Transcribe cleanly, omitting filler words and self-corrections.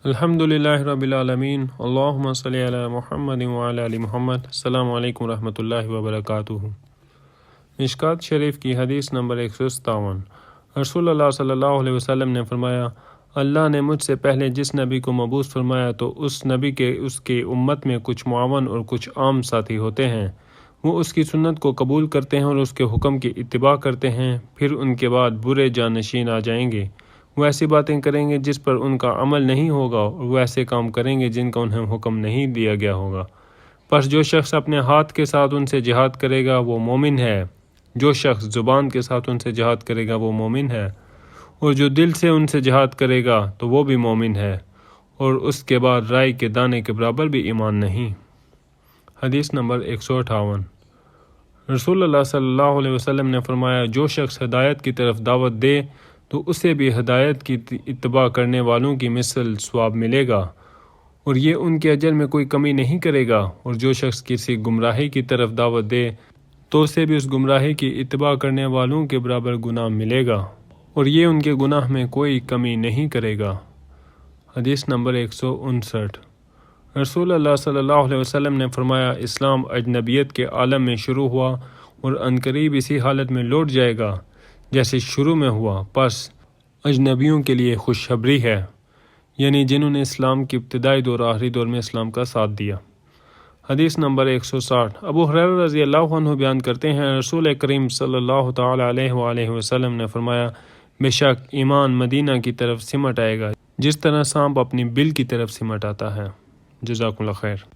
الحمد للہ رب العالمین، اللہم صلی علی محمد وعلی آل محمد۔ السلام علیکم ورحمۃ اللہ وبرکاتہ۔ مشکوٰۃ شریف کی حدیث نمبر 157۔ رسول اللہ صلی اللہ علیہ وسلم نے فرمایا، اللہ نے مجھ سے پہلے جس نبی کو مبعوث فرمایا تو اس نبی کے اس کی امت میں کچھ معاون اور کچھ عام ساتھی ہوتے ہیں۔ وہ اس کی سنت کو قبول کرتے ہیں اور اس کے حکم کی اتباع کرتے ہیں، پھر ان کے بعد برے جانشین آ جائیں گے۔ وہ ایسی باتیں کریں گے جس پر ان کا عمل نہیں ہوگا، اور وہ ایسے کام کریں گے جن کا انہیں حکم نہیں دیا گیا ہوگا۔ پس جو شخص اپنے ہاتھ کے ساتھ ان سے جہاد کرے گا وہ مومن ہے، جو شخص زبان کے ساتھ ان سے جہاد کرے گا وہ مومن ہے، اور جو دل سے ان سے جہاد کرے گا تو وہ بھی مومن ہے، اور اس کے بعد رائی کے دانے کے برابر بھی ایمان نہیں۔ حدیث نمبر 158۔ رسول اللہ صلی اللہ علیہ وسلم نے فرمایا، جو شخص ہدایت کی طرف دعوت دے تو اسے بھی ہدایت کی اتباع کرنے والوں کی مثل ثواب ملے گا، اور یہ ان کے اجر میں کوئی کمی نہیں کرے گا، اور جو شخص کسی گمراہی کی طرف دعوت دے تو اسے بھی اس گمراہی کی اتباع کرنے والوں کے برابر گناہ ملے گا، اور یہ ان کے گناہ میں کوئی کمی نہیں کرے گا۔ حدیث نمبر 159۔ رسول اللہ صلی اللہ علیہ وسلم نے فرمایا، اسلام اجنبیت کے عالم میں شروع ہوا اور عنقریب اسی حالت میں لوٹ جائے گا جیسے شروع میں ہوا، پس اجنبیوں کے لیے خوشخبری ہے، یعنی جنہوں نے اسلام کی ابتدائی دور آخری دور میں اسلام کا ساتھ دیا۔ حدیث نمبر 160۔ ابو ہریرہ رضی اللہ عنہ بیان کرتے ہیں، رسول کریم صلی اللہ تعالی علیہ وآلہ وسلم نے فرمایا، بے شک ایمان مدینہ کی طرف سمٹ آئے گا جس طرح سانپ اپنی بل کی طرف سمٹ آتا ہے۔ جزاکم اللہ خیر۔